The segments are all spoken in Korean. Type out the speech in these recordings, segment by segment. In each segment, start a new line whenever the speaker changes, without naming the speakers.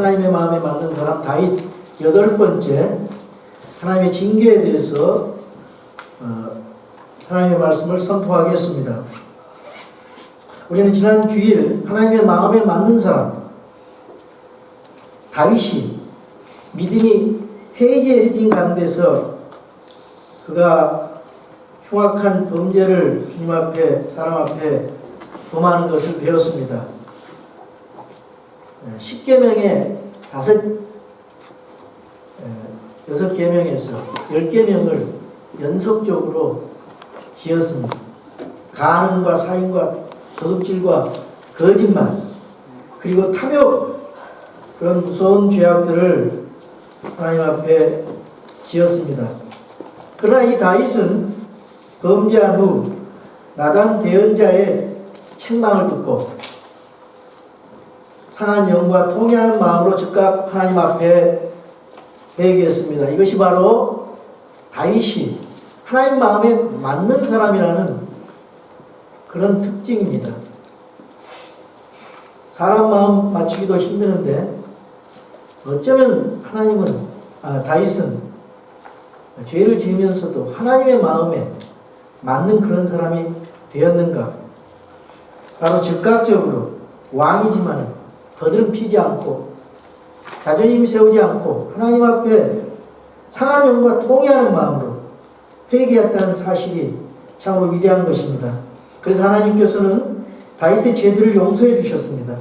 하나님의 마음에 맞는 사람 다윗. 여덟 번째, 하나님의 징계에 대해서 하나님의 말씀을 선포하겠습니다. 우리는 지난 주일 하나님의 마음에 맞는 사람 다윗이 믿음이 해이해진 가운데서 그가 흉악한 범죄를 주님 앞에, 사람 앞에 범하는 것을 배웠습니다. 10계명의 6계명에서 10계명을 연속적으로 지었습니다. 간음과 살인과 도둑질과 거짓말, 그리고 탐욕, 그런 무서운 죄악들을 하나님 앞에 지었습니다. 그러나 이 다윗은 범죄한 후 나단 대언자의 책망을 듣고 상한 영과 통회하는 마음으로 즉각 하나님 앞에 회개했습니다. 이것이 바로 다윗이 하나님 마음에 맞는 사람이라는 그런 특징입니다. 사람 마음 맞추기도 힘드는데 어쩌면 다윗은 죄를 지으면서도 하나님의 마음에 맞는 그런 사람이 되었는가? 바로 즉각적으로 왕이지만 거드름 피지 않고 자존심 세우지 않고 하나님 앞에 상한 영과 통회하는 마음으로 회개했다는 사실이 참으로 위대한 것입니다. 그래서 하나님께서는 다윗의 죄들을 용서해 주셨습니다.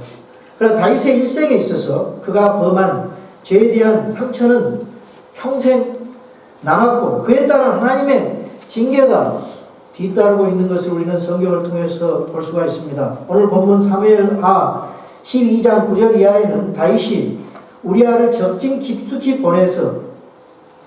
그러나 다윗의 일생에 있어서 그가 범한 죄에 대한 상처는 평생 남았고 그에 따라 하나님의 징계가 뒤따르고 있는 것을 우리는 성경을 통해서 볼 수가 있습니다. 오늘 본문 사무엘하 12장 9절 이하에는 다윗이 우리아를 적진 깊숙이 보내서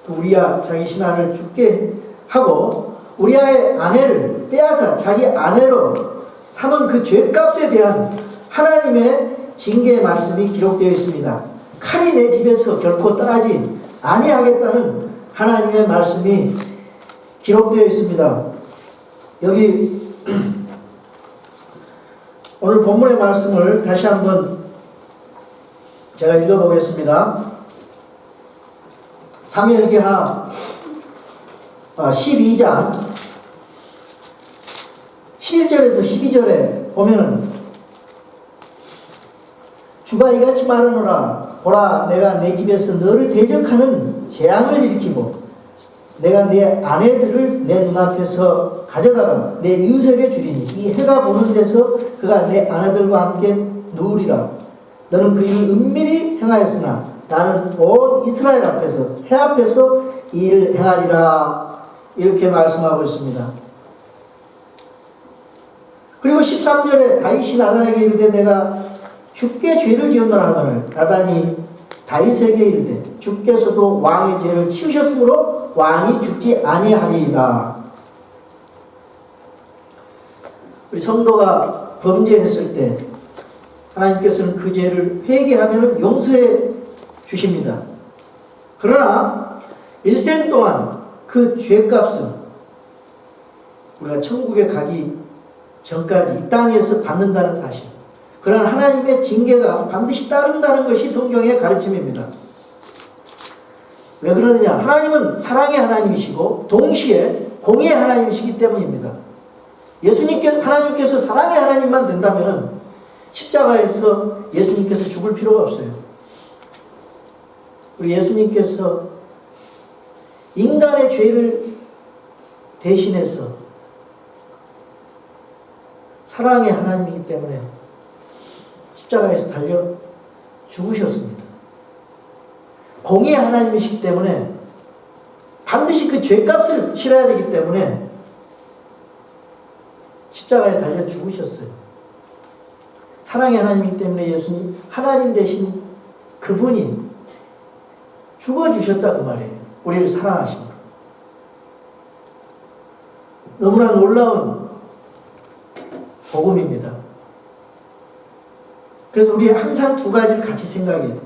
우리아 자기 신하를 죽게 하고 우리아의 아내를 빼앗아 자기 아내로 삼은 그 죄값에 대한 하나님의 징계의 말씀이 기록되어 있습니다. 칼이 내 집에서 결코 떠나지 아니하겠다는 하나님의 말씀이 기록되어 있습니다. 여기 오늘 본문의 말씀을 다시 한번 제가 읽어보겠습니다. 사무엘기하 12장 11절에서 12절에 보면은 주가 이같이 말하노라. 보라, 내가 내 집에서 너를 대적하는 재앙을 일으키고 내가 내 아내들을 내 눈앞에서 가져다가 내 이웃에게 주리니 이 해가 보는 데서 그가 내 아내들과 함께 누우리라. 너는 그 일을 은밀히 행하였으나 나는 온 이스라엘 앞에서 해 앞에서 이 일을 행하리라. 이렇게 말씀하고 있습니다. 그리고 13절에 다윗이 나단에게 이르되 내가 주께 죄를 지었노라 하거늘 나단이 다윗에게 이르되 주께서도 왕의 죄를 치우셨으므로 왕이 죽지 아니하리이다. 우리 성도가 범죄했을 때 하나님께서는 그 죄를 회개하면 용서해 주십니다. 그러나 일생 동안 그 죄값은 우리가 천국에 가기 전까지 이 땅에서 받는다는 사실, 그러나 하나님의 징계가 반드시 따른다는 것이 성경의 가르침입니다. 왜 그러느냐? 하나님은 사랑의 하나님이시고 동시에 공의의 하나님이시기 때문입니다. 하나님께서 사랑의 하나님만 된다면 십자가에서 예수님께서 죽을 필요가 없어요. 우리 예수님께서 인간의 죄를 대신해서 사랑의 하나님이기 때문에 십자가에서 달려 죽으셨습니다. 공의의 하나님이시기 때문에 반드시 그 죄값을 치러야 되기 때문에 십자가에 달려 죽으셨어요. 사랑의 하나님이기 때문에 예수님 하나님 되신 그분이 죽어주셨다 그 말이에요. 우리를 사랑하심으로. 너무나 놀라운 복음입니다. 그래서 우리 항상 두 가지를 같이 생각해야 돼요.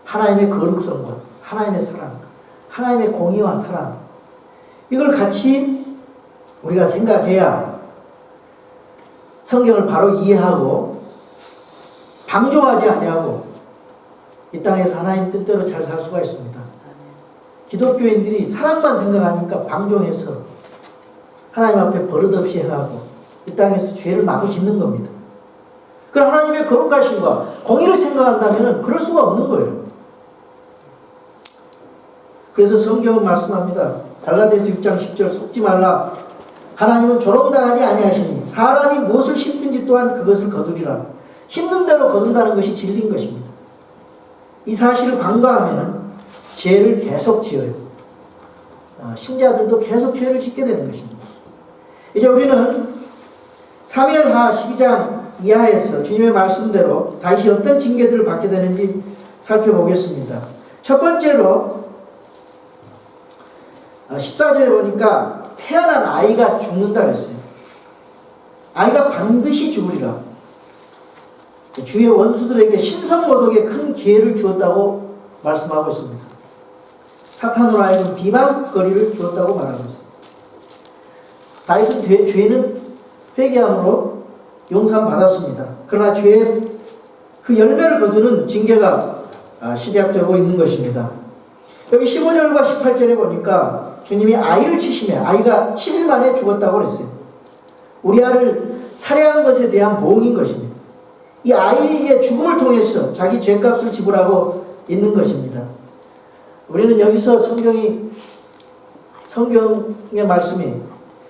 하나님의 거룩성과 하나님의 사랑, 하나님의 공의와 사랑, 이걸 같이 우리가 생각해야 성경을 바로 이해하고 방종하지 아니하고 이 땅에서 하나님 뜻대로 잘 살 수가 있습니다. 기독교인들이 사랑만 생각하니까 방종해서 하나님 앞에 버릇없이 행하고 이 땅에서 죄를 마구 짓는 겁니다. 그럼 하나님의 거룩하심과 공의를 생각한다면 그럴 수가 없는 거예요. 그래서 성경은 말씀합니다. 갈라디아서 6장 10절 속지 말라. 하나님은 조롱당하지 아니하시니 사람이 무엇을 심든지 또한 그것을 거두리라. 심는 대로 거둔다는 것이 진리인 것입니다. 이 사실을 간과하면 죄를 계속 지어요. 신자들도 계속 죄를 짓게 되는 것입니다. 이제 우리는 사무엘하 12장 이하에서 주님의 말씀대로 다시 어떤 징계들을 받게 되는지 살펴보겠습니다. 첫 번째로 14절에 보니까 태어난 아이가 죽는다 그랬어요. 아이가 반드시 죽으리라. 주의 원수들에게 신성모독에 큰 기회를 주었다고 말씀하고 있습니다. 사탄으로 하여금 비방거리를 주었다고 말하고 있습니다. 다윗은 죄는 회개함으로 용서받았습니다. 그러나 죄의 그 열매를 거두는 징계가 시대적으로 있는 것입니다. 여기 15절과 18절에 보니까 주님이 아이를 치시매 아이가 7일 만에 죽었다고 그랬어요. 우리아를 살해한 것에 대한 보응인 것입니다. 이 아이의 죽음을 통해서 자기 죄값을 지불하고 있는 것입니다. 우리는 여기서 성경의 말씀이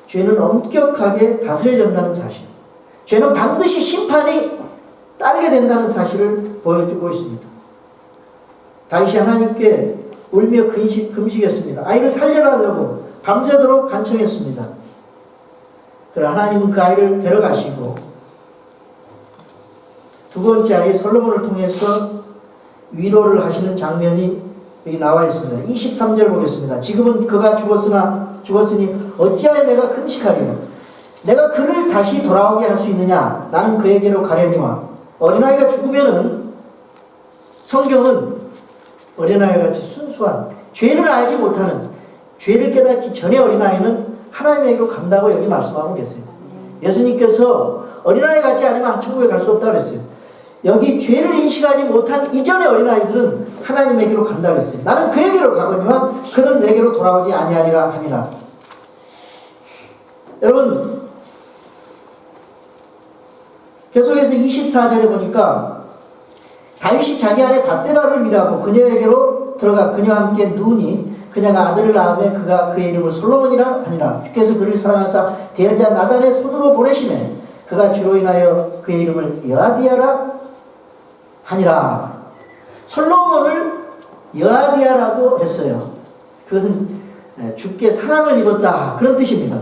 죄는 엄격하게 다스려진다는 사실, 죄는 반드시 심판이 따르게 된다는 사실을 보여주고 있습니다. 다윗이 하나님께 울며 금식했습니다. 아이를 살려달라고 밤새도록 간청했습니다. 그러나 하나님은 그 아이를 데려가시고 두 번째 아이 솔로몬을 통해서 위로를 하시는 장면이 여기 나와 있습니다. 23절 보겠습니다. 지금은 그가 죽었으니 어찌하여 내가 금식하리요? 내가 그를 다시 돌아오게 할 수 있느냐? 나는 그에게로 가려니와. 어린아이가 죽으면은 성경은 어린아이같이 순수한 죄를 알지 못하는, 죄를 깨닫기 전에 어린아이는 하나님에게로 간다고 여기 말씀하고 계세요. 예수님께서 어린아이 같지 않으면 천국에 갈 수 없다고 그랬어요. 여기 죄를 인식하지 못한 이전의 어린아이들은 하나님에게로 간다고 했어요. 나는 그에게로 가거니와 그는 내게로 돌아오지 아니하리라 하니라. 여러분, 계속해서 24절에 보니까 다윗이 자기 아내 밧세바를 위로하고 그녀에게로 들어가 그녀와 함께 누우니 그녀가 아들을 낳으며 그가 그의 이름을 솔로몬이라 하니라. 주께서 그를 사랑하사 대언자 나단의 손으로 보내시매 그가 주로 인하여 그의 이름을 여아디아라 하니라. 솔로몬을 여아디아라고 했어요. 그것은 주께 사랑을 입었다, 그런 뜻입니다.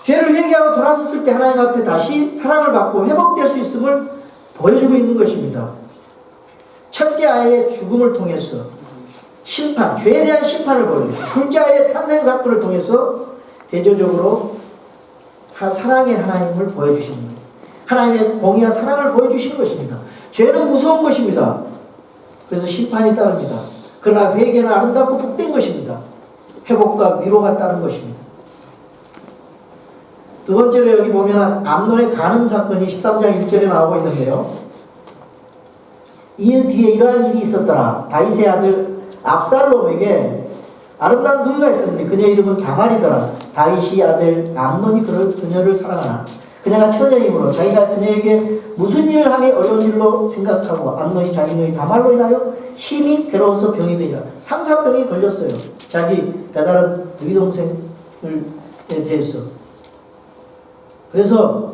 죄를 회개하고 돌아섰을 때 하나님 앞에 다시 사랑을 받고 회복될 수 있음을 보여주고 있는 것입니다. 첫째 아이의 죽음을 통해서 심판, 죄에 대한 심판을 보여주고, 둘째 아이의 탄생 사건을 통해서 대조적으로 사랑의 하나님을 보여주시는 거예요. 하나님의 공의와 사랑을 보여주시는 것입니다. 죄는 무서운 것입니다. 그래서 심판이 따릅니다. 그러나 회개는 아름답고 복된 것입니다. 회복과 위로가 따른 것입니다. 두 번째로 여기 보면 암논의 간음 사건이 13장 1절에 나오고 있는데요. 이 일 뒤에 이러한 일이 있었더라. 다윗의 아들 압살롬에게 아름다운 누이가 있었는데 그녀의 이름은 다말이더라. 다윗이 아들 암논이 그녀를 사랑하나 그녀가 처녀이므로 자기가 그녀에게 무슨 일을 함이 어려운 일로 생각하고 암논이 자기 누이 다말로 인하여 심히 괴로워서 병이 되니라. 상사병이 걸렸어요. 자기 배다른 누이 동생에 대해서. 그래서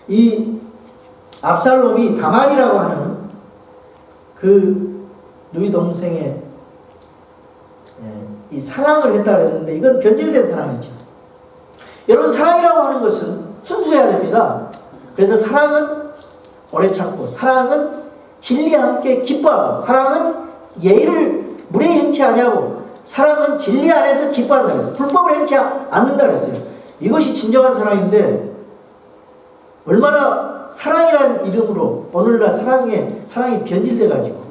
이 압살롬이 다말이라고 하는 그 누이 동생의 이 사랑을 했다 그랬는데 이건 변질된 사랑이죠. 여러분, 사랑이라고 하는 것은 순수해야 됩니다. 그래서 사랑은 오래 참고, 사랑은 진리와 함께 기뻐하고, 사랑은 예의를 무례히 행치 아니하고, 사랑은 진리 안에서 기뻐한다 그랬어요. 불법을 행치 않는다 그랬어요. 이것이 진정한 사랑인데 얼마나 사랑이라는 이름으로 오늘날 사랑이 변질돼가지고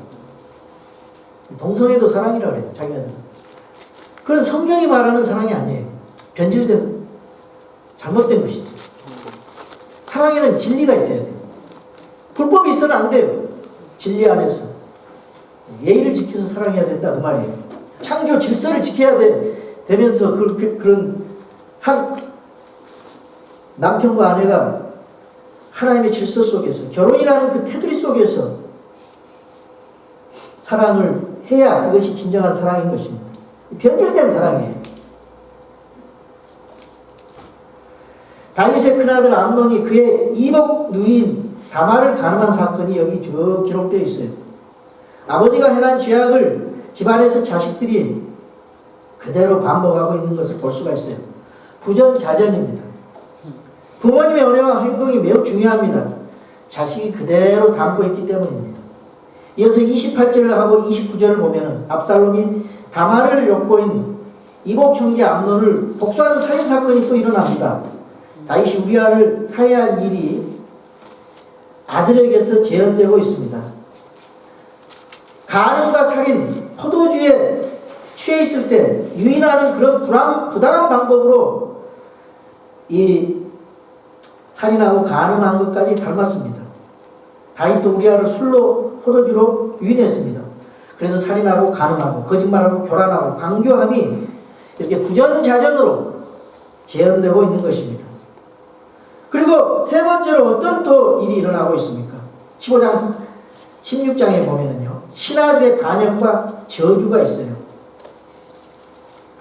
동성애도 사랑이라고 그래요. 자기네들. 그건 성경이 말하는 사랑이 아니에요. 변질돼서 잘못된 것이죠. 사랑에는 진리가 있어야 돼요. 불법이 있어는 안 돼요. 진리 안에서 예의를 지켜서 살아야 된다 그 말이에요. 창조 질서를 지켜야 되면서 그런 한 남편과 아내가 하나님의 질서 속에서 결혼이라는 그 테두리 속에서 사랑을 해야 그것이 진정한 사랑인 것입니다. 변질된 사랑이에요. 다윗의 큰아들 암논이 그의 이복 누인 다말을 간음한 사건이 여기 쭉 기록되어 있어요. 아버지가 행한 죄악을 집안에서 자식들이 그대로 반복하고 있는 것을 볼 수가 있어요. 부전자전입니다. 부모님의 언어와 행동이 매우 중요합니다. 자식이 그대로 담고 있기 때문입니다. 이어서 28절을 하고 29절을 보면 압살롬이 다말을 욕보인 이복 형제 암논을 복수하는 살인사건이 또 일어납니다. 다윗이 우리아를 살해한 일이 아들에게서 재현되고 있습니다. 간음과 살인, 포도주에 취해 있을 때 유인하는 그런 부당한 방법으로 이 살인하고 간음한 것까지 닮았습니다. 다윗도 우리아를 술로 포도주로 유인했습니다. 그래서 살인하고 간음하고 거짓말하고 교란하고 강교함이 이렇게 부전자전으로 재현되고 있는 것입니다. 그리고 세 번째로 어떤 또 일이 일어나고 있습니까? 16장에 보면은요, 신하들의 반역과 저주가 있어요.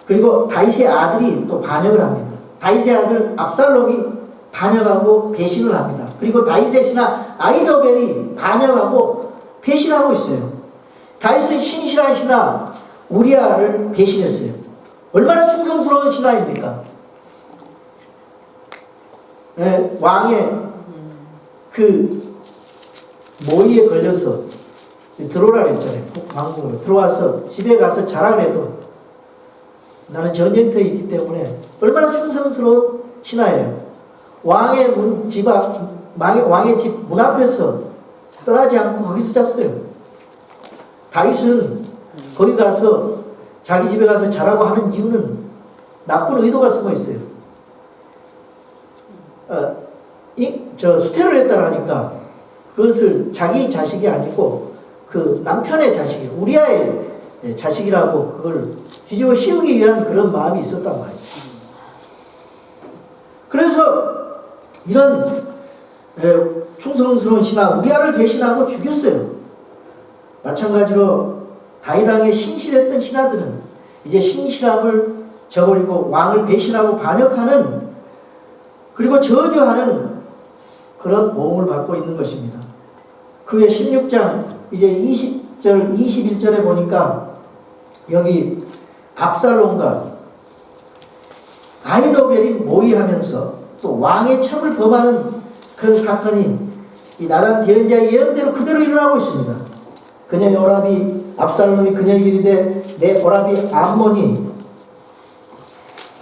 그리고 다윗의 아들이 또 반역을 합니다. 다윗의 아들 압살롬이 반역하고 배신을 합니다. 그리고 다윗의 신하 아히도벨이 반역하고 배신하고 있어요. 다윗은 신실한 신하 우리아를 배신했어요. 얼마나 충성스러운 신하입니까? 네, 왕의 그 모의에 걸려서 들어오라 그랬잖아요. 왕궁으로 들어와서 집에 가서 자랑을 해도 나는 전쟁터에 있기 때문에 얼마나 충성스러운 신하예요. 왕의 왕의 집 문 앞에서 떠나지 않고 거기서 잤어요. 다윗은 거기 가서 자기 집에 가서 자라고 하는 이유는 나쁜 의도가 숨어 있어요. 수태를 했다라니까 그것을 자기 자식이 아니고 그 남편의 자식이 우리아의 자식이라고 그걸 뒤집어 씌우기 위한 그런 마음이 있었단 말이에요. 그래서 이런 충성스러운 신하 우리아를 배신하고 죽였어요. 마찬가지로 다윗 왕에 신실했던 신하들은 이제 신실함을 저버리고 왕을 배신하고 반역하는 그리고 저주하는 그런 보응을 받고 있는 것입니다. 그의 16장 이제 20절 21절에 보니까 여기 압살롬과 아히도벨이 모의하면서 또 왕의 첩을 범하는 그런 사건이 이 나단 대언자의 예언대로 그대로 일어나고 있습니다. 그녀의 오라비 압살롬이 그녀에게 이르되 내 오라비 암몬이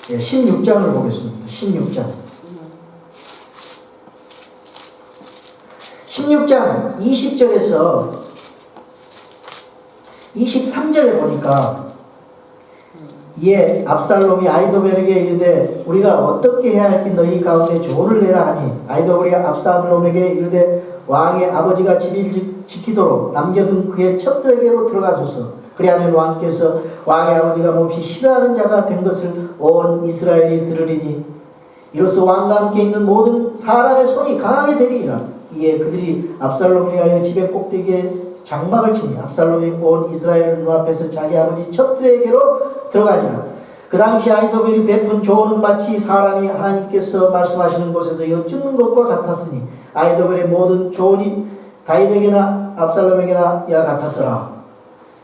16장을 보겠습니다. 16장 20절에서 23절에 보니까 이에 압살롬이 아히도벨에게 이르되 우리가 어떻게 해야 할지 너희 가운데 조언을 내라 하니 아히도벨이 압살롬에게 이르되 왕의 아버지가 집을 지키도록 남겨둔 그의 첩들에게로 들어가소서. 그리하면 왕께서 왕의 아버지가 몹시 싫어하는 자가 된 것을 온 이스라엘이 들으리니 이로써 왕과 함께 있는 모든 사람의 손이 강하게 되리라. 이에 그들이 압살롬을 위하여 집의 꼭대기에 장막을 치니 압살롬이 온 이스라엘 눈앞에서 자기 아버지 첩들에게로 들어가니라. 그 당시 아히도벨이 베푼 조언은 마치 사람이 하나님께서 말씀하시는 곳에서 여쭙는 것과 같았으니 아히도벨의 모든 조언이 다윗에게나 압살롬에게나 이와 같았더라.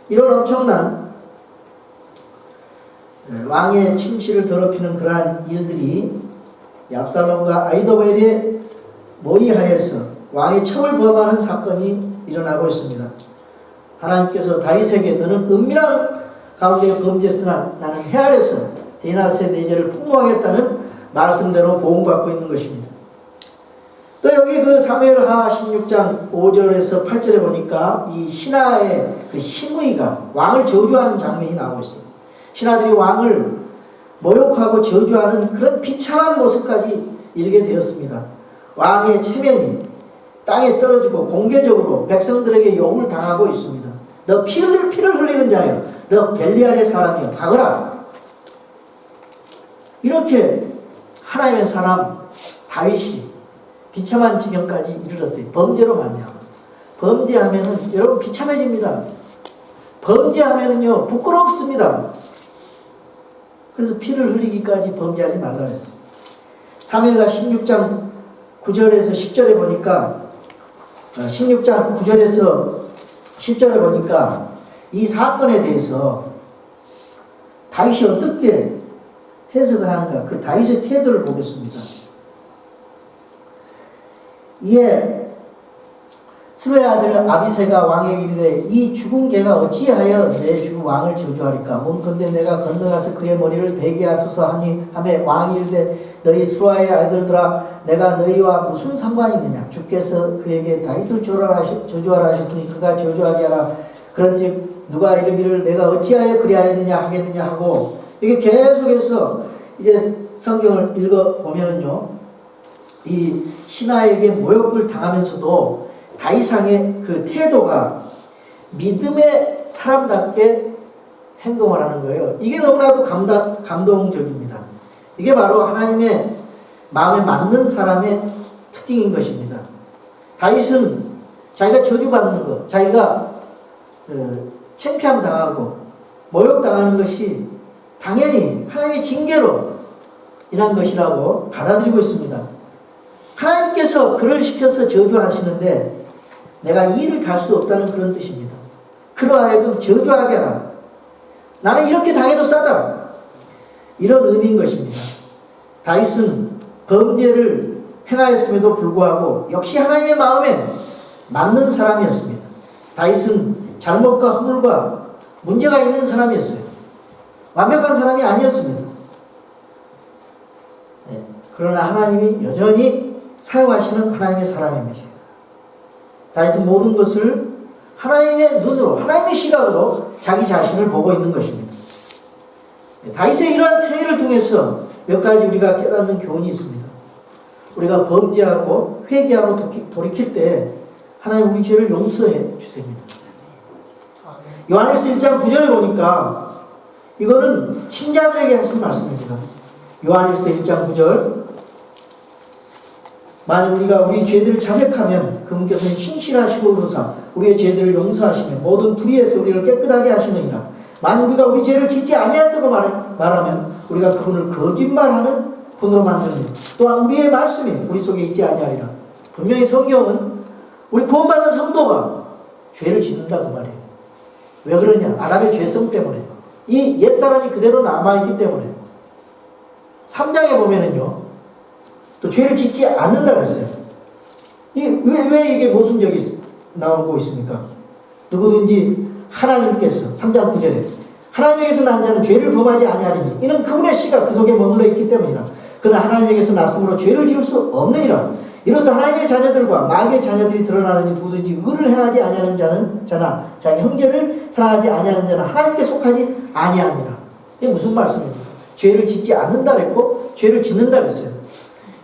이런 엄청난 왕의 침실을 더럽히는 그러한 일들이 압살롬과 아히도벨에 모의하여서 왕의 첩을 범하는 사건이 일어나고 있습니다. 하나님께서 다윗에게 너는 은밀한 가운데 범죄했으나 나는 헤아려서 대낮에 내 죄를 풍모하겠다는 말씀대로 보응받고 있는 것입니다. 또 여기 그 사무엘하 16장 5절에서 8절에 보니까 이 신하의 그 심의가 왕을 저주하는 장면이 나오고 있습니다. 신하들이 왕을 모욕하고 저주하는 그런 비참한 모습까지 이르게 되었습니다. 왕의 체면이 땅에 떨어지고 공개적으로 백성들에게 욕을 당하고 있습니다. 너 피를 흘리는 자여, 너 벨리알의 사람이여, 가거라. 이렇게 하나님의 사람 다윗이 비참한 지경까지 이르렀어요. 범죄로 말미암아. 범죄하면은 여러분 비참해집니다. 범죄하면은요 부끄럽습니다. 그래서 피를 흘리기까지 범죄하지 말라 그랬어요. 사무엘하 16장 9절에서 10절에 보니까 16장 9절에서 10절에 보니까 이 사건에 대해서 다윗이 어떻게 해석을 하는가, 그 다윗의 태도를 보겠습니다. 이에 스루의 아들 아비새가 왕에게 이르되 이 죽은 개가 어찌하여 내 주 왕을 저주하리까? 원컨대 내가 건너가서 그의 머리를 베게 하소서 하니 하매 왕이 이르되 너희 스루의 아들들아 내가 너희와 무슨 상관이 있느냐? 주께서 그에게 다윗을 저주하라 하셨으니 그가 저주하게 하라. 그런즉 누가 이르기를 내가 어찌하여 그리하였느냐 하겠느냐 하고, 이게 계속해서 이제 성경을 읽어보면은요 이 신하에게 모욕을 당하면서도 다윗왕의 그 태도가 믿음의 사람답게 행동을 하는 거예요. 이게 너무나도 감동적입니다. 이게 바로 하나님의 마음에 맞는 사람의 특징인 것입니다. 다윗은 자기가 저주받는 것, 자기가 창피함 당하고 모욕당하는 것이 당연히 하나님의 징계로 인한 것이라고 받아들이고 있습니다. 하나님께서 그를 시켜서 저주하시는데 내가 이 일을 달 수 없다는 그런 뜻입니다. 그러하여금 저주하게 하라. 나는 이렇게 당해도 싸다. 이런 의미인 것입니다. 다윗은 범죄를 행하였음에도 불구하고 역시 하나님의 마음에 맞는 사람이었습니다. 다윗은 잘못과 허물과 문제가 있는 사람이었어요. 완벽한 사람이 아니었습니다. 그러나 하나님이 여전히 사용하시는 하나님의 사람입니다. 다윗은 모든 것을 하나님의 눈으로, 하나님의 시각으로 자기 자신을 보고 있는 것입니다. 다윗의 이러한 태도를 통해서 몇 가지 우리가 깨닫는 교훈이 있습니다. 우리가 범죄하고 회개하고 돌이킬 때 하나님 우리 죄를 용서해 주십니다. 요한일서 1장 9절을 보니까 이거는 신자들에게 하신 말씀입니다. 요한일서 1장 9절, 만약 우리가 우리 죄들을 자백하면 그분께서는 신실하시고 의로사 우리의 죄들을 용서하시며 모든 불의에서 우리를 깨끗하게 하시느니라. 만약 우리가 우리 죄를 짓지 아니하였다고 말하면 우리가 그분을 거짓말하는 분으로 만드느니라. 또한 우리의 말씀이 우리 속에 있지 아니하리라. 분명히 성경은 우리 구원받은 성도가 죄를 짓는다 그 말이에요. 왜 그러냐? 아담의 죄성 때문에, 이 옛사람이 그대로 남아있기 때문에. 3장에 보면은요 또 죄를 짓지 않는다고 했어요. 왜 이게 모순적이 나오고 있습니까? 누구든지 하나님께서 3장 9절에 하나님에게서 난 자는 죄를 범하지 아니하리니 이는 그분의 씨가 그 속에 머물러 있기 때문이라. 그는 하나님에게서 났으므로 죄를 지을 수 없느니라. 이로써 하나님의 자녀들과 마귀의 자녀들이 드러나느니 누구든지 의를 행하지 아니하는 자나 자기 형제를 사랑하지 아니하는 자는 하나님께 속하지 아니하니라. 이게 무슨 말씀입니까? 죄를 짓지 않는다 그랬고 죄를 짓는다 그랬어요.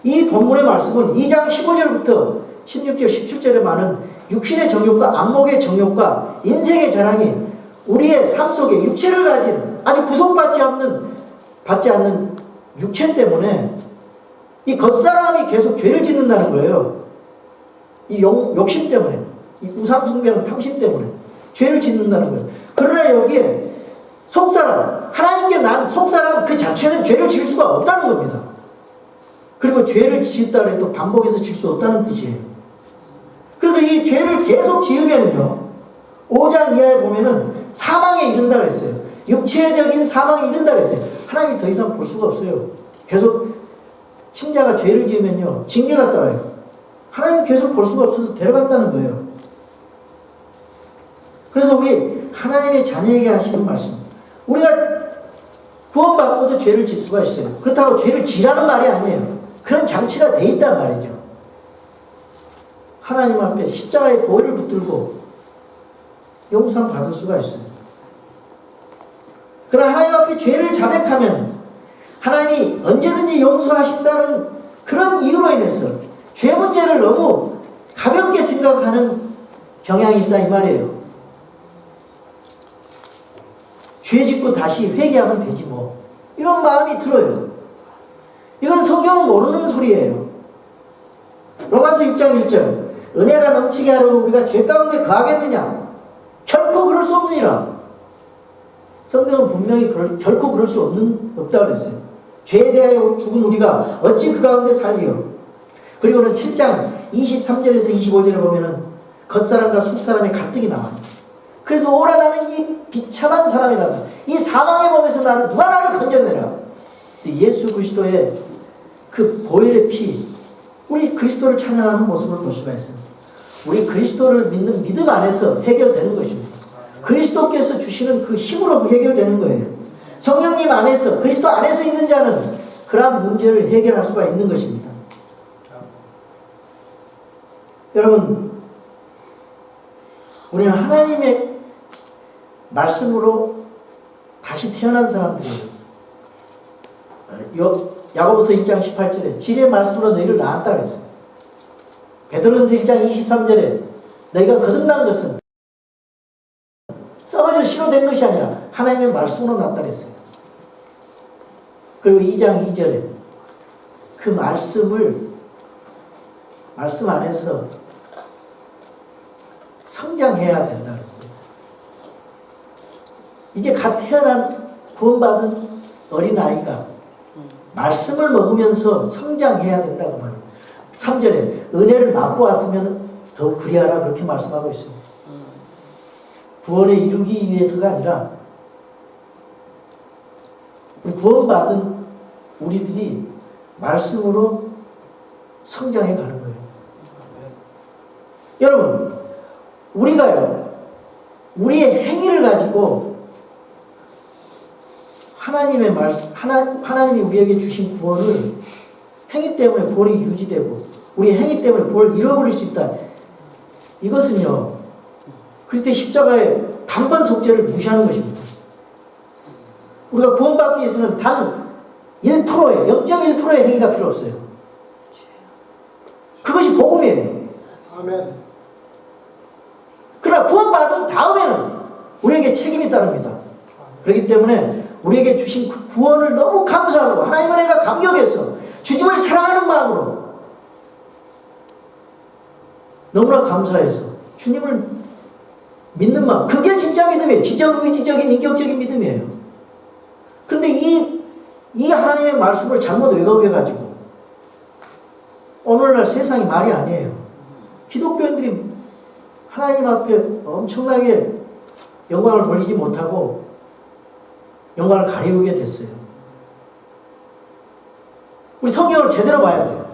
이 본문의 말씀은 2장 15절부터 16절 17절에 많은 육신의 정욕과 안목의 정욕과 인생의 자랑이 우리의 삶 속에 육체를 가진 아직 구속받지 않는 육체 때문에 이 겉사람이 계속 죄를 짓는다는 거예요. 이 욕심 때문에, 이 우상 숭배하는 탐심 때문에 죄를 짓는다는 거예요. 그러나 여기에 속사람, 하나님께 난 속사람 그 자체는 죄를 지을 수가 없다는 겁니다. 그리고 죄를 지었다 해도 반복해서 질 수 없다는 뜻이에요. 그래서 이 죄를 계속 지으면요 5장 이하에 보면은 사망에 이른다 그랬어요. 육체적인 사망에 이른다 그랬어요. 하나님이 더 이상 볼 수가 없어요. 계속 신자가 죄를 지으면요 징계가 따라요. 하나님 계속 볼 수가 없어서 데려간다는 거예요. 그래서 우리 하나님의 자녀에게 하시는 말씀, 우리가 구원받고도 죄를 질 수가 있어요. 그렇다고 죄를 지라는 말이 아니에요. 그런 장치가 돼 있단 말이죠. 하나님 앞에 십자가의 보혈을 붙들고 용서함 받을 수가 있어요. 그러나 하나님 앞에 죄를 자백하면 하나님이 언제든지 용서하신다는 그런 이유로 인해서 죄 문제를 너무 가볍게 생각하는 경향이 있다 이 말이에요. 죄 짓고 다시 회개하면 되지 뭐. 이런 마음이 들어요. 이건 성경을 모르는 소리예요. 로마서 6장 1절 은혜가 넘치게 하려고 우리가 죄 가운데 거하겠느냐? 결코 그럴 수 없느니라. 성경은 분명히 결코 그럴 수 없다고 그랬어요. 죄에 대하여 죽은 우리가 어찌 그 가운데 살리요? 그리고는 7장 23절에서 25절에 보면은 겉사람과 속사람의 갈등이 나와요. 그래서 오라 나는 이 비참한 사람이라다. 이 사망의 몸에서 누가 나를 건져내라. 예수 그리스도의 그 보혈의 피, 우리 그리스도를 찬양하는 모습을 볼 수가 있습니다. 우리 그리스도를 믿는 믿음 안에서 해결되는 것입니다. 그리스도께서 주시는 그 힘으로 해결되는 거예요. 성령님 안에서, 그리스도 안에서 있는 자는 그러한 문제를 해결할 수가 있는 것입니다. 여러분, 우리는 하나님의 말씀으로 다시 태어난 사람들이에요. 야고보서 1장 18절에 진리의 말씀으로 너희를 낳았다 그랬어요. 베드로전서 1장 23절에 너희가 거듭난 것은 썩어질 씨로 된 것이 아니라 하나님의 말씀으로 낳았다 그랬어요. 그리고 2장 2절에 그 말씀 안에서 성장해야 된다 그랬어요. 이제 갓 태어난 구원받은 어린아이가 말씀을 먹으면서 성장해야 된다고 말해요. 3절에 은혜를 맛보았으면 더욱 그리하라 그렇게 말씀하고 있습니다. 구원에 이르기 위해서가 아니라 구원받은 우리들이 말씀으로 성장해 가는 거예요. 여러분, 우리가요, 우리의 행위를 가지고 하나님의 하나님이 우리에게 주신 구원을 행위 때문에 구원이 유지되고 우리 행위 때문에 구원을 잃어버릴 수 있다. 이것은요, 그리스도의 십자가의 단번 속죄를 무시하는 것입니다. 우리가 구원받기 위해서는 단 1%의 0.1%의 행위가 필요 없어요. 그것이 복음이에요.
아멘.
그러나 구원받은 다음에는 우리에게 책임이 따릅니다. 그렇기 때문에 우리에게 주신 그 구원을 너무 감사하고 하나님의 은혜가 감격해서 주님을 사랑하는 마음으로 너무나 감사해서 주님을 믿는 마음, 그게 진짜 믿음이에요. 지적, 의지적인, 인격적인 믿음이에요. 그런데 이 하나님의 말씀을 잘못 왜곡해가지고 오늘날 세상이 말이 아니에요. 기독교인들이 하나님 앞에 엄청나게 영광을 돌리지 못하고 영광을 가리우게 됐어요. 우리 성경을 제대로 봐야 돼요.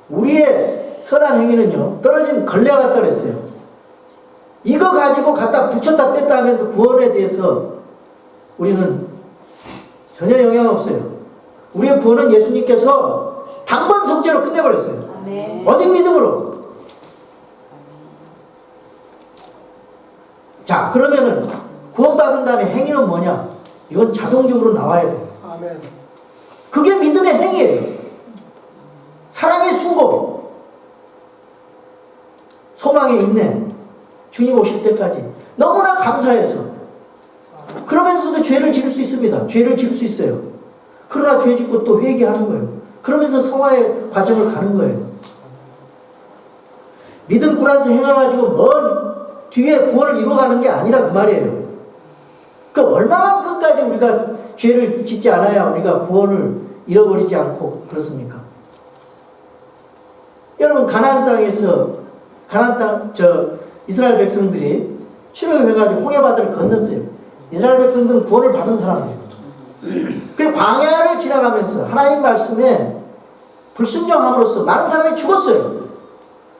우리의 선한 행위는요, 떨어진 걸레와 같다 그랬어요. 이거 가지고 갖다 붙였다 뺐다 하면서 구원에 대해서 우리는 전혀 영향 없어요. 우리의 구원은 예수님께서 단번 속죄로 끝내버렸어요.
아멘.
오직 믿음으로. 자, 그러면은 구원받은 다음에 행위는 뭐냐? 이건 자동적으로 나와야 돼요.
아멘.
그게 믿음의 행위예요. 사랑의 수고, 소망의 인내, 주님 오실 때까지 너무나 감사해서, 그러면서도 죄를 지을 수 있습니다. 죄를 지을 수 있어요. 그러나 죄 짓고 또 회개하는 거예요. 그러면서 성화의 과정을 가는 거예요. 믿음 플러스 행해가지고 먼 뒤에 구원을 이루어가는 게 아니라 그 말이에요. 그 얼마만큼까지 우리가 죄를 짓지 않아야 우리가 구원을 잃어버리지 않고 그렇습니까? 여러분, 가나안 땅에서 이스라엘 백성들이 출애굽해가지고 홍해바다를 건넜어요. 이스라엘 백성들은 구원을 받은 사람들이에요. 그 광야를 지나가면서 하나님 말씀에 불순종함으로써 많은 사람이 죽었어요.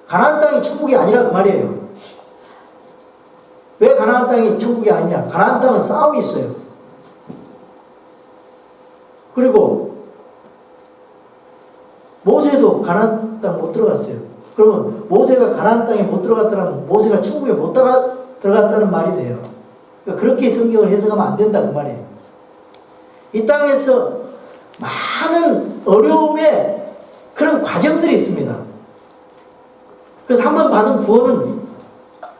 가나안 땅이 천국이 아니라 그 말이에요. 왜 가나안 땅이 천국이 아니냐? 가나안 땅은 싸움이 있어요. 그리고 모세도 가나안 땅 못 들어갔어요. 그러면 모세가 가나안 땅에 못 들어갔다면 모세가 천국에 못 들어갔다는 말이 돼요. 그러니까 그렇게 성경을 해석하면 안 된다 그 말이에요. 이 땅에서 많은 어려움의 그런 과정들이 있습니다. 그래서 한 번 받은 구원은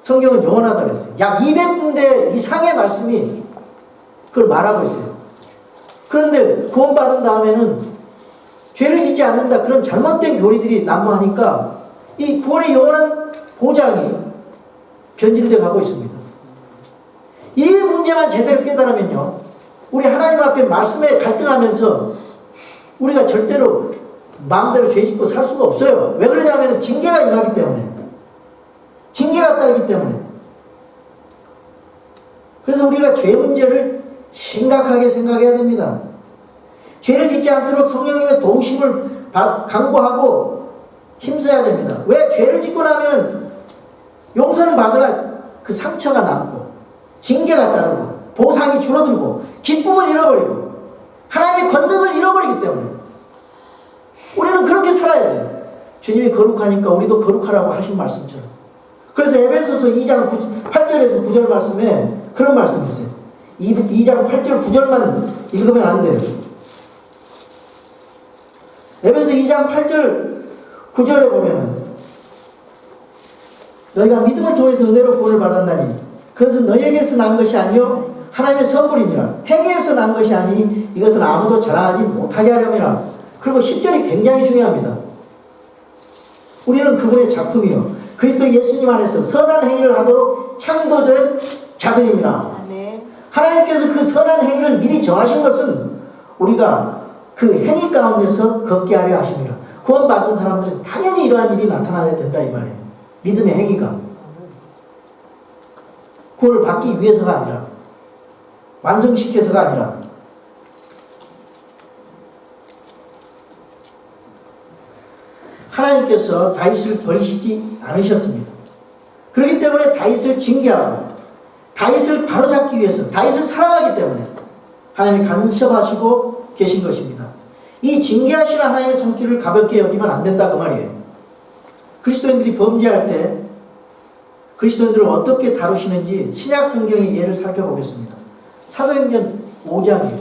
성경은 영원하다고 했어요. 약 200군데 이상의 말씀이 그걸 말하고 있어요. 그런데 구원받은 다음에는 죄를 짓지 않는다, 그런 잘못된 교리들이 난무하니까 이 구원의 영원한 보장이 변질돼 가고 있습니다. 이 문제만 제대로 깨달으면요, 우리 하나님 앞에 말씀에 갈등하면서 우리가 절대로 마음대로 죄 짓고 살 수가 없어요. 왜 그러냐면 징계가 임하기 때문에, 징계가 따르기 때문에. 그래서 우리가 죄 문제를 심각하게 생각해야 됩니다. 죄를 짓지 않도록 성령님의 도우심을 간구하고 힘써야 됩니다. 왜? 죄를 짓고 나면 용서는 받으나 그 상처가 남고 징계가 따르고 보상이 줄어들고 기쁨을 잃어버리고 하나님의 권능을 잃어버리기 때문에 우리는 그렇게 살아야 돼요. 주님이 거룩하니까 우리도 거룩하라고 하신 말씀처럼. 그래서 에베소서 2장 8절에서 9절 말씀에 그런 말씀이 있어요. 2장 8절 9절만 읽으면 안 돼요. 에베소 2장 8절 9절에 보면은 너희가 믿음을 통해서 은혜로 구원을 받았나니 그것은 너희에게서 난 것이 아니요 하나님의 선물이니라. 행위에서 난 것이 아니니 이것은 아무도 자랑하지 못하게 하려니라. 그리고 10절이 굉장히 중요합니다. 우리는 그분의 작품이요 그리스도 예수님 안에서 선한 행위를 하도록 창조된 자들입니다. 하나님께서 그 선한 행위를 미리 정하신 것은 우리가 그 행위 가운데서 걷게 하려 하십니다. 구원받은 사람들은 당연히 이러한 일이 나타나야 된다 이 말이에요. 믿음의 행위가 구원을 받기 위해서가 아니라, 완성시켜서가 아니라. 하나님께서 다윗을 버리시지 않으셨습니다. 그렇기 때문에 다윗을 징계하고 다윗을 바로잡기 위해서, 다윗을 사랑하기 때문에 하나님이 간섭하시고 계신 것입니다. 이 징계하시는 하나님의 손길을 가볍게 여기면 안 된다 그 말이에요. 그리스도인들이 범죄할 때 그리스도인들을 어떻게 다루시는지 신약 성경의 예를 살펴보겠습니다. 사도행전 5장이에요.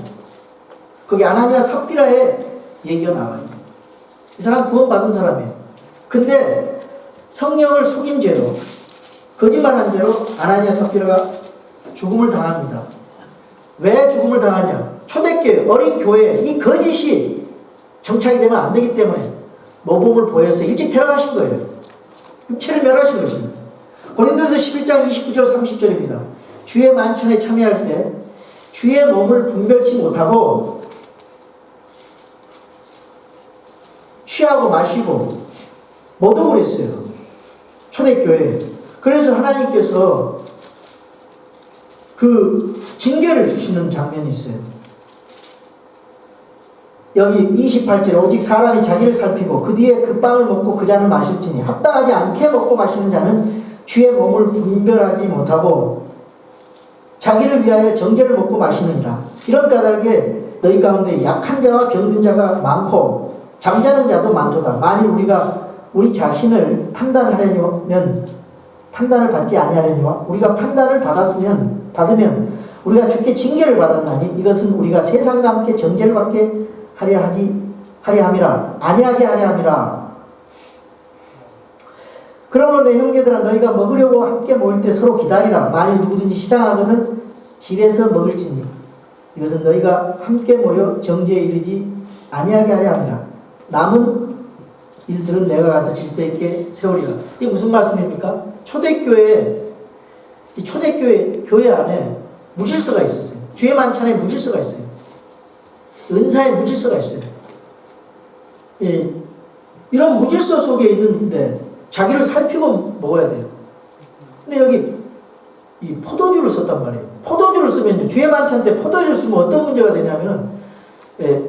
거기 아나니아 삽비라의 얘기가 나와요. 이 사람 구원받은 사람이에요. 근데 성령을 속인 죄로, 거짓말한 죄로 아나니아 삽비라가 죽음을 당합니다. 왜 죽음을 당하냐? 초대교회, 어린 교회, 이 거짓이 정착이 되면 안 되기 때문에 모범을 보여서 일찍 데려가신 거예요. 육체를 멸하신 것입니다. 고린도서 11장 29절 30절입니다. 주의 만찬에 참여할 때 주의 몸을 분별치 못하고 취하고 마시고 모두 그랬어요. 초대교회. 그래서 하나님께서 그 징계를 주시는 장면이 있어요. 여기 28절에 오직 사람이 자기를 살피고 그 뒤에 그 빵을 먹고 그 잔을 마실지니 합당하지 않게 먹고 마시는 자는 주의 몸을 분별하지 못하고 자기를 위하여 정죄를 먹고 마시느니라. 이런 까닭에 너희 가운데 약한 자와 병든 자가 많고 잠자는 자도 많도다. 만일 우리가 우리 자신을 판단하려면 판단을 받지 아니하려니와 우리가 판단을 받으면 우리가 주께 징계를 받았나니 이것은 우리가 세상과 함께 정죄를 받게 하려 함이라. 아니하게 하려 함이라. 그러므로 내 형제들아 너희가 먹으려고 함께 모일 때 서로 기다리라. 만일 누구든지 시장하거든 집에서 먹을지니 이것은 너희가 함께 모여 정죄에 이르지 아니하게 하려 함이라. 남은 일들은 내가 가서 질서 있게 세우리라. 이게 무슨 말씀입니까? 초대교회, 이 초대교회 교회 안에 무질서가 있었어요. 주의 만찬에 무질서가 있어요. 은사에 무질서가 있어요. 예, 이런 무질서 속에 있는데 자기를 살피고 먹어야 돼요. 근데 여기 이 포도주를 썼단 말이에요. 포도주를 쓰면 주의 만찬 때 포도주를 쓰면 어떤 문제가 되냐면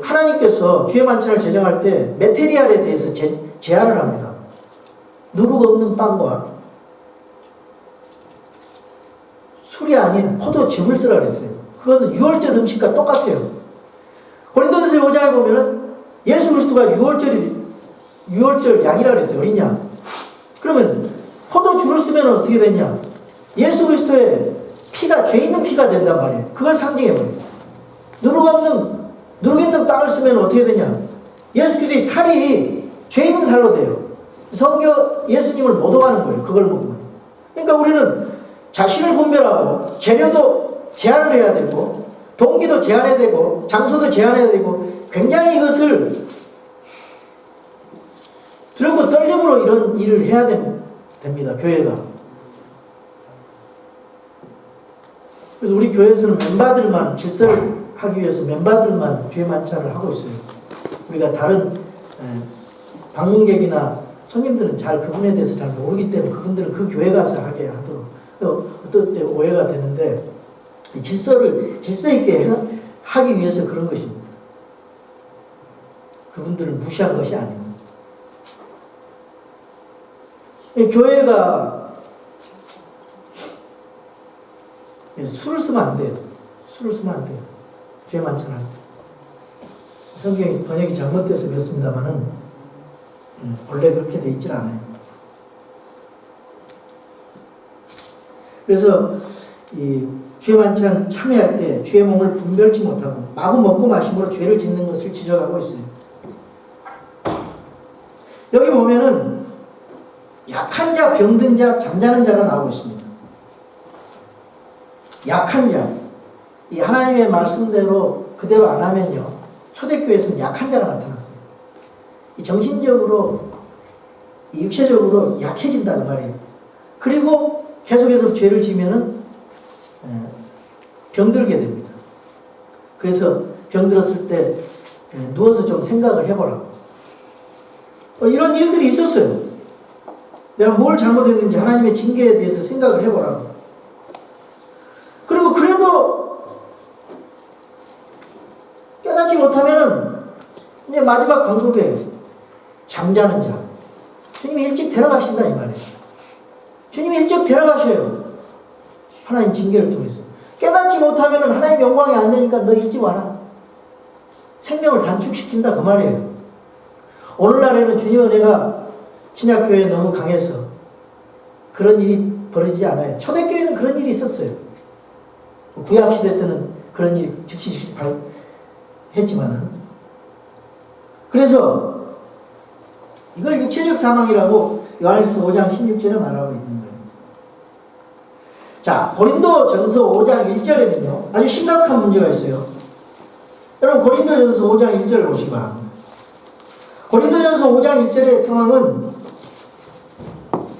하나님께서 주의 만찬을 제정할 때 메테리얼에 대해서 제한을 합니다. 누룩 없는 빵과 술이 아닌 포도즙을 쓰라 그랬어요. 그것은 유월절 음식과 똑같아요. 고린도전서 5장에 보면은 예수 그리스도가 유월절 양이라 그랬어요. 어린 양. 그러면 포도주를 쓰면 어떻게 되냐? 예수 그리스도의 피가 죄 있는 피가 된단 말이에요. 그걸 상징해버려요. 누룩 있는 빵을 쓰면 어떻게 되냐? 예수 그리스도의 살이 죄인은 살로 돼요. 성경 예수님을 모독하는 거예요. 그걸 보면. 그러니까 우리는 자신을 분별하고 재료도 제한을 해야 되고 동기도 제한해야 되고 장소도 제한해야 되고 굉장히 이것을 두렵고 떨림으로 이런 일을 해야 됩니다. 교회가. 그래서 우리 교회에서는 멤버들만 질서를 하기 위해서 멤버들만 죄 만찬을 하고 있어요. 우리가 다른 방문객이나 손님들은 잘 그분에 대해서 잘 모르기 때문에 그분들은 그 교회 가서 하게 하도록 어떤 때 오해가 되는데 질서 있게 하기 위해서 그런 것입니다. 그분들을 무시한 것이 아닙니다. 교회가 술을 쓰면 안 돼요. 술을 쓰면 안 돼요. 죄 만찬할 때. 성경이 번역이 잘못돼서 그렇습니다만은 원래 그렇게 돼 있질 않아요. 그래서 이 죄 만찬 참여할 때 죄의 몸을 분별치 못하고 마구 먹고 마심으로 죄를 짓는 것을 지적하고 있어요. 여기 보면은 약한 자, 병든 자, 잠자는 자가 나오고 있습니다. 약한 자. 이 하나님의 말씀대로 그대로 안 하면요. 초대교회에서는 약한 자가 나타났어요. 이 정신적으로, 이 육체적으로 약해진다 그 말이에요. 그리고 계속해서 죄를 지면은 병들게 됩니다. 그래서 병들었을 때 누워서 좀 생각을 해보라고. 이런 일들이 있었어요. 내가 뭘 잘못했는지 하나님의 징계에 대해서 생각을 해보라고. 그리고 그래도 깨닫지 못하면은 이제 마지막 방법이에요. 잠자는 자. 주님이 일찍 데려가신다 이 말이에요. 주님이 일찍 데려가셔요. 하나님 징계를 통해서. 깨닫지 못하면은 하나님 영광이 안 되니까 너 일찍 와라. 생명을 단축시킨다 그 말이에요. 오늘날에는 주님 은혜가 신약교회에 너무 강해서 그런 일이 벌어지지 않아요. 초대교회는 그런 일이 있었어요. 구약시대 때는 그런 일이 즉시 했지만은. 그래서 이걸 육체적 사망이라고 요한일서 5장 16절에 말하고 있는 거예요. 자, 고린도전서 5장 1절에는요 아주 심각한 문제가 있어요. 여러분 고린도전서 5장 1절을 보시기 바랍니다. 고린도전서 5장 1절의 상황은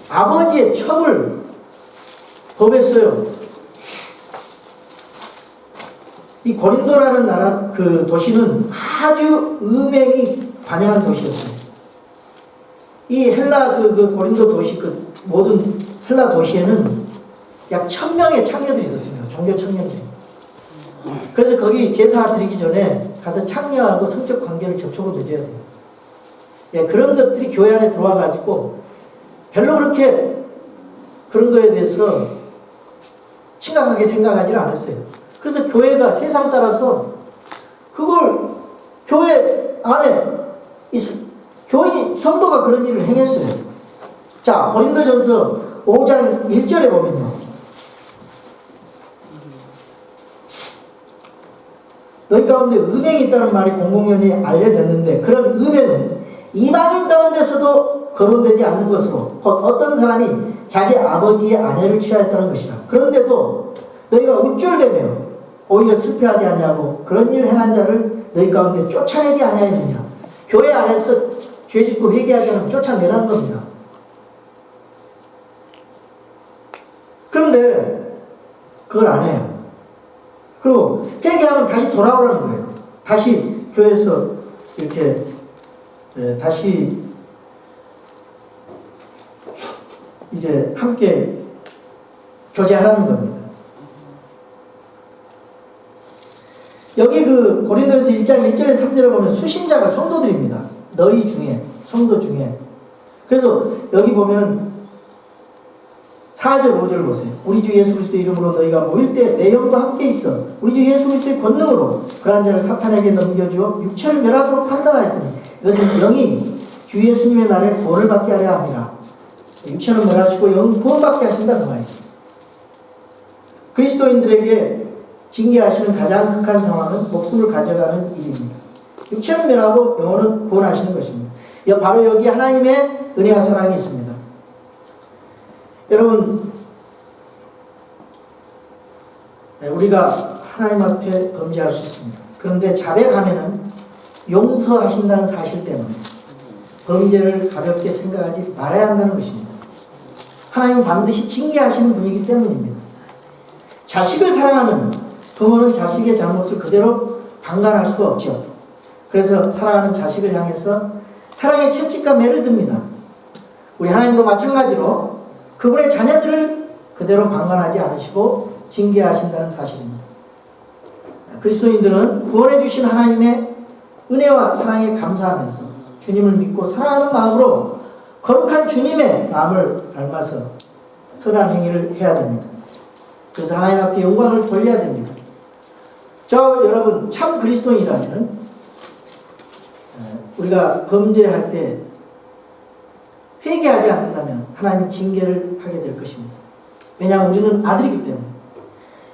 아버지의 첩을 범했어요. 이 고린도라는 나라 그 도시는 아주 음행이 관영한 도시였어요. 이 헬라 그 고린도 도시 그 모든 헬라 도시에는 약 1000명의 창녀들이 있었습니다. 종교 창녀들이. 그래서 거기 제사 드리기 전에 가서 창녀하고 성적 관계를 접촉을 맺어야 돼요. 예, 그런 것들이 교회 안에 들어와가지고 별로 그렇게 그런 거에 대해서 심각하게 생각하지는 않았어요. 그래서 교회가 세상 따라서 그걸 교회 안에 교인이 성도가 그런 일을 행했어요. 자, 고린도전서 5장 1절에 보면요. 너희 가운데 음행이 있다는 말이 공공연히 알려졌는데 그런 음행은 이방인 가운데서도 거론되지 않는 것으로 곧 어떤 사람이 자기 아버지의 아내를 취하였다는 것이라. 그런데도 너희가 우쭐대며 오히려 슬퍼하지 아니하고 그런 일을 행한 자를 너희 가운데 쫓아내지 아니하였느냐. 교회 안에서 죄짓고 회개하지 않으면 쫓아내라는 겁니다. 그런데 그걸 안 해요. 그리고 회개하면 다시 돌아오라는 거예요. 다시 교회에서 이렇게 다시 이제 함께 교제하라는 겁니다. 여기 그 고린도전서 1장 1절에 3절에 보면 수신자가 성도들입니다. 너희 중에, 성도 중에. 그래서 여기 보면 4절 5절 보세요. 우리 주 예수 그리스도의 이름으로 너희가 모일 때 내 영도 함께 있어 우리 주 예수 그리스도의 권능으로 그러한 자를 사탄에게 넘겨주어 육체를 멸하도록 판단하였으니 이것은 영이 주 예수님의 날에 구원을 받게 하려 함이라. 육체는 멸하시고 영은 구원받게 하신다 그 말이죠. 그리스도인들에게 징계하시는 가장 극한 상황은 목숨을 가져가는 일입니다. 육체는 멸하고 영혼은 구원하시는 것입니다. 바로 여기 하나님의 은혜와 사랑이 있습니다. 여러분, 우리가 하나님 앞에 범죄할 수 있습니다. 그런데 자백하면은 용서하신다는 사실 때문에 범죄를 가볍게 생각하지 말아야 한다는 것입니다. 하나님은 반드시 징계하시는 분이기 때문입니다. 자식을 사랑하는 부모는 자식의 잘못을 그대로 방관할 수가 없죠. 그래서 사랑하는 자식을 향해서 사랑의 채찍과 매를 듭니다. 우리 하나님도 마찬가지로 그분의 자녀들을 그대로 방관하지 않으시고 징계하신다는 사실입니다. 그리스도인들은 구원해 주신 하나님의 은혜와 사랑에 감사하면서 주님을 믿고 사랑하는 마음으로 거룩한 주님의 마음을 닮아서 선한 행위를 해야 됩니다. 그래서 하나님 앞에 영광을 돌려야 됩니다. 여러분, 참 그리스도인이라면 우리가 범죄할 때 회개하지 않는다면 하나님 징계를 하게 될 것입니다. 왜냐하면 우리는 아들이기 때문에.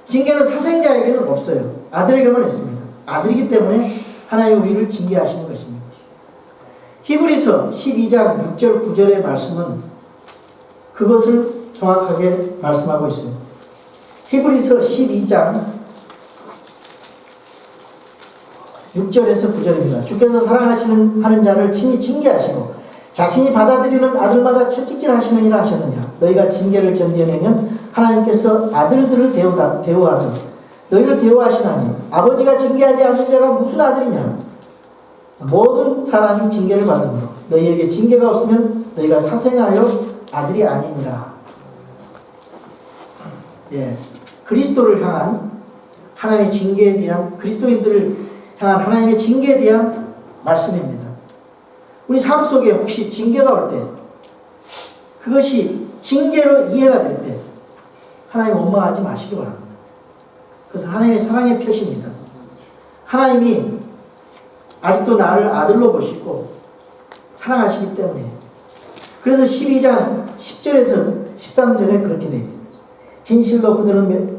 징계는 사생자에게는 없어요. 아들에게만 있습니다. 아들이기 때문에 하나님이 우리를 징계하시는 것입니다. 히브리서 12장 6절 9절의 말씀은 그것을 정확하게 말씀하고 있어요. 히브리서 12장 6절에서 9절입니다. 주께서 사랑하는 자를 친히 징계하시고 자신이 받아들이는 아들마다 채찍질 하시느니라 하셨느니라. 너희가 징계를 견뎌내면 하나님께서 아들들을 대우하듯 너희를 대우하시나니 아버지가 징계하지 않는 자가 무슨 아들이냐. 모든 사람이 징계를 받으므로 너희에게 징계가 없으면 너희가 사생하여 아들이 아니니라. 그리스도를 향한 하나님의 징계에 대한, 그리스도인들을 향한 하나님의 징계에 대한 말씀입니다. 우리 삶 속에 혹시 징계가 올 때, 그것이 징계로 이해가 될 때 하나님 원망하지 마시기 바랍니다. 그것은 하나님의 사랑의 표시입니다. 하나님이 아직도 나를 아들로 보시고 사랑하시기 때문에. 그래서 12장 10절에서 13절에 그렇게 되어 있습니다. 진실로 그들은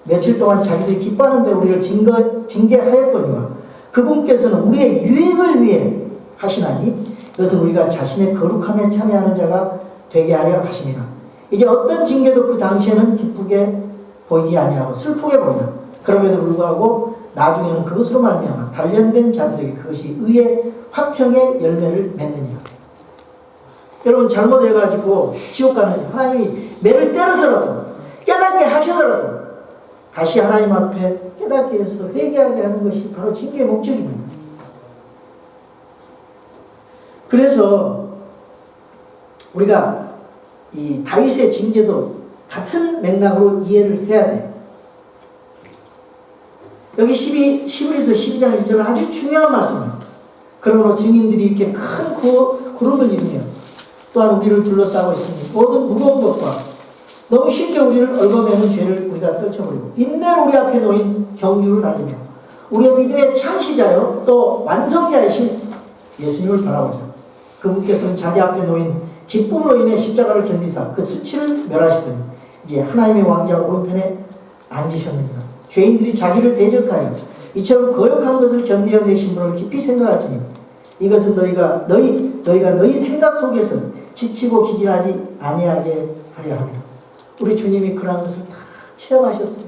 며칠 동안 자기들이 기뻐하는 대로 우리를 징계하였거니와 그분께서는 우리의 유익을 위해 하시나니 그것은 우리가 자신의 거룩함에 참여하는 자가 되게 하려 하심이라. 이제 어떤 징계도 그 당시에는 기쁘게 보이지 아니하고 슬프게 보이나 그럼에도 불구하고 나중에는 그것으로 말미암아 단련된 자들에게 그것이 의의 화평의 열매를 맺느니라. 여러분, 잘못해가지고 지옥 가는 하나님이 매를 때려서라도 깨닫게 하셔서라도 다시 하나님 앞에 깨닫게 해서 회개하게 하는 것이 바로 징계의 목적입니다. 그래서 우리가 이 다윗의 징계도 같은 맥락으로 이해를 해야 돼요. 여기 히브리서 12장 1절은 아주 중요한 말씀입니다. 그러므로 증인들이 이렇게 큰 구름을 이루며 또한 우리를 둘러싸고 있으니 모든 무거운 것과 너무 쉽게 우리를 얽어매는 죄를 우리가 떨쳐버리고 인내로 우리 앞에 놓인 경주를 달리며 우리의 믿음의 창시자요 또 완성자이신 예수님을 바라보자. 그분께서는 자기 앞에 놓인 기쁨으로 인해 십자가를 견디사 그 수치를 멸하시더니 이제 하나님의 왕자 오른편에 앉으셨느니라. 죄인들이 자기를 대적하여 이처럼 거역한 것을 견디어내신 분을 깊이 생각할지니 이것은 너희가 너희 생각 속에서 지치고 기진하지 아니하게 하려 합니다. 우리 주님이 그러한 것을 다 체험하셨어요.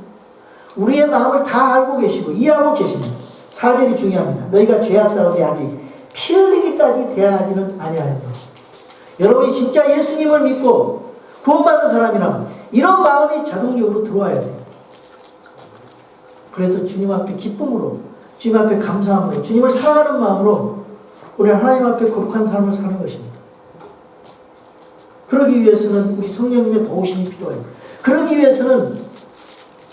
우리의 마음을 다 알고 계시고 이해하고 계십니다. 4절이 중요합니다. 너희가 죄와 싸우되 아직 피 흘리기까지 대하지는 아니하였다. 여러분이 진짜 예수님을 믿고 구원받은 사람이라면 이런 마음이 자동적으로 들어와야 돼요. 그래서 주님 앞에 기쁨으로, 주님 앞에 감사함으로, 주님을 사랑하는 마음으로 우리 하나님 앞에 거룩한 삶을 사는 것입니다. 그러기 위해서는 우리 성령님의 도우심이 필요해요. 그러기 위해서는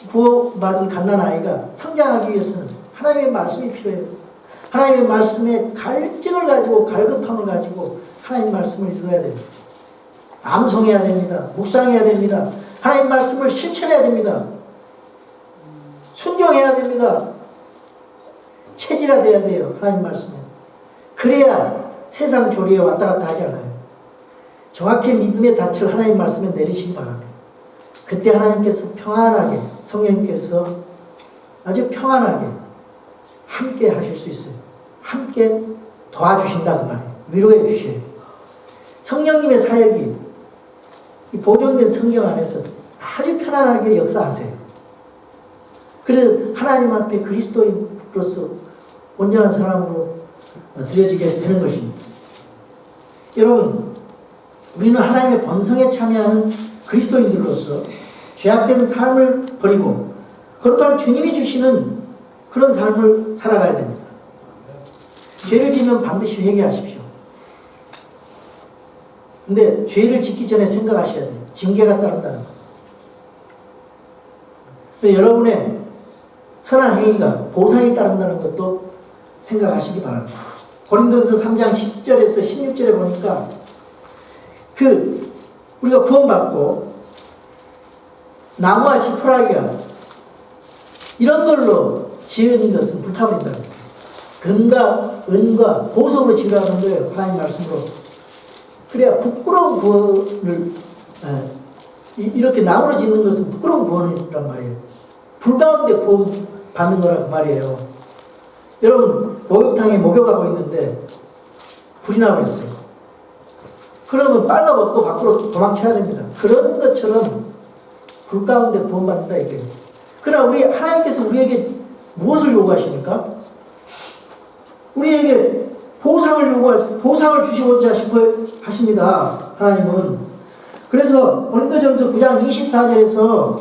구원받은 갓난아이가 성장하기 위해서는 하나님의 말씀이 필요해요. 하나님의 말씀에 갈증을 가지고 갈급함을 가지고 하나님 말씀을 이루어야 됩니다. 암송해야 됩니다. 묵상해야 됩니다. 하나님 말씀을 실천해야 됩니다. 순종해야 됩니다. 체질화돼야 돼요. 하나님 말씀에. 그래야 세상 조리에 왔다 갔다 하지 않아요. 정확히 믿음의 닻을 하나님 말씀에 내리시기 바랍니다. 그때 하나님께서 평안하게, 성령님께서 아주 평안하게 함께 하실 수 있어요. 함께 도와주신다 그 말이에요. 위로해 주셔요. 성령님의 사역이 이 보존된 성경 안에서 아주 편안하게 역사하세요. 그래서 하나님 앞에 그리스도인으로서 온전한 사람으로 드려지게 되는 것입니다. 여러분, 우리는 하나님의 본성에 참여하는 그리스도인들로서 죄악된 삶을 버리고 거룩한 주님이 주시는 그런 삶을 살아가야 됩니다. 죄를 지면 반드시 회개하십시오. 근데 죄를 짓기 전에 생각하셔야 돼요. 징계가 따른다는 것. 여러분의 선한 행위가 보상이 따른다는 것도 생각하시기 바랍니다. 고린도서 3장 10절에서 16절에 보니까 우리가 구원받고 나무와 지푸라기가 이런 걸로 지은 것은 불타버린다는 것입니다. 금과 은과 보석으로 지으라는 거예요. 하나님 말씀으로. 그래야 부끄러운 구원을 이렇게 나무로 짓는 것은 부끄러운 구원이란 말이에요. 불 가운데 구원 받는 거란 말이에요. 여러분, 목욕탕에 목욕하고 있는데 불이 나버렸어요. 그러면 빨가벗고 밖으로 도망쳐야 됩니다. 그런 것처럼 불 가운데 구원받는다 이거예요. 그러나 하나님께서 우리에게 무엇을 요구하십니까? 우리에게 보상을 주시고자 싶어 하십니다. 하나님은. 그래서 고린도전서 9장 24절에서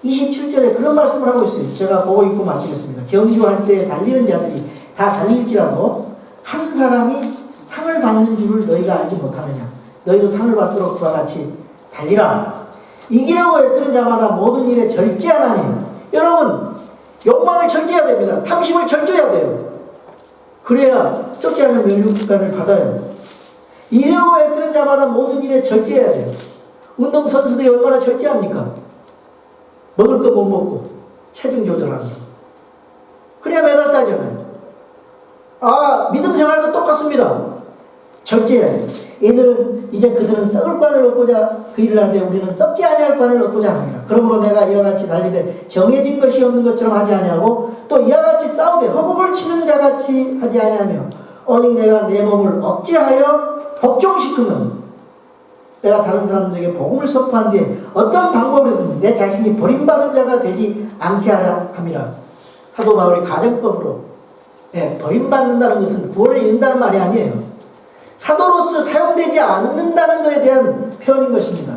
27절에 그런 말씀을 하고 있어요. 제가 보고 읽고 마치겠습니다. 경주할 때 달리는 자들이 다 달릴지라도 한 사람이 상을 받는 줄을 너희가 알지 못하느냐. 너희도 상을 받도록 그와 같이 달리라. 이기려고 애쓰는 자마다 모든 일에 절제하나니. 여러분, 욕망을 절제해야 됩니다. 탐심을 절제해야 돼요. 그래야 썩지 않은 멸류관을 받아요. 이기려고 애쓰는 자마다 모든 일에 절제해야 돼요. 운동선수들이 얼마나 절제합니까? 먹을 거 못 먹고 체중 조절하는 거. 그래야 메달 따잖아요. 믿음 생활도 똑같습니다. 절제해야 돼요. 그들은 썩을 관을 얻고자 그 일을 하는데 우리는 썩지 아니할 관을 얻고자 합니다. 그러므로 내가 이와 같이 달리되 정해진 것이 없는 것처럼 하지 아니하고 또 이와 같이 싸우되 허공을 치는 자같이 하지 아니하며 오직 내가 내 몸을 억제하여 복종시키면 내가 다른 사람들에게 복음을 선포한 뒤에 어떤 방법으로든 내 자신이 버림받은 자가 되지 않게 하라 함이라. 사도 바울이 가정법으로 버림받는다는 것은 구원을 잃는다는 말이 아니에요. 사도로서 사용되지 않는다는 것에 대한 표현인 것입니다.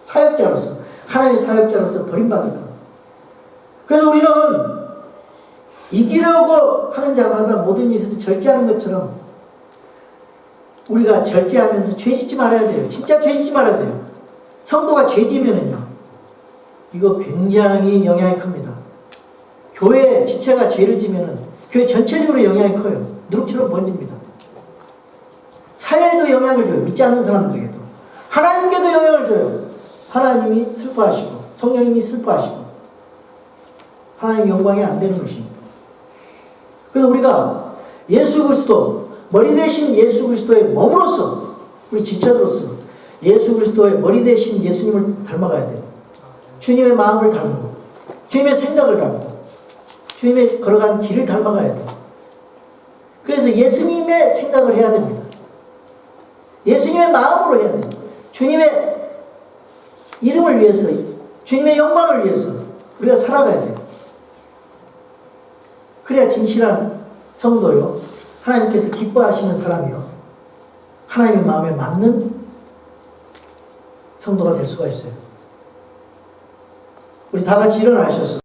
사역자로서, 하나님의 사역자로서 버림받은 것. 그래서 우리는 이기려고 하는 자마다 모든 일에서 절제하는 것처럼 우리가 절제하면서 죄짓지 말아야 돼요. 진짜 죄짓지 말아야 돼요. 성도가 죄지면은요, 이거 굉장히 영향이 큽니다. 교회 지체가 죄를 지면은 교회 전체적으로 영향이 커요. 누룩처럼 번집니다. 사회에도 영향을 줘요. 믿지 않는 사람들에게도. 하나님께도 영향을 줘요. 하나님이 슬퍼하시고 성령님이 슬퍼하시고 하나님 영광이 안 되는 것입니다. 그래서 우리가 예수 그리스도 머리 대신 예수 그리스도의 몸으로서 우리 지체로서 예수 그리스도의 머리 대신 예수님을 닮아가야 돼요. 주님의 마음을 닮고 주님의 생각을 닮고 주님의 걸어가는 길을 닮아가야 돼요. 그래서 예수님의 생각을 해야 됩니다. 예수님의 마음으로 해야 돼요. 주님의 이름을 위해서, 주님의 영광을 위해서 우리가 살아가야 돼요. 그래야 진실한 성도요, 하나님께서 기뻐하시는 사람이요, 하나님의 마음에 맞는 성도가 될 수가 있어요. 우리 다 같이 일어나셔서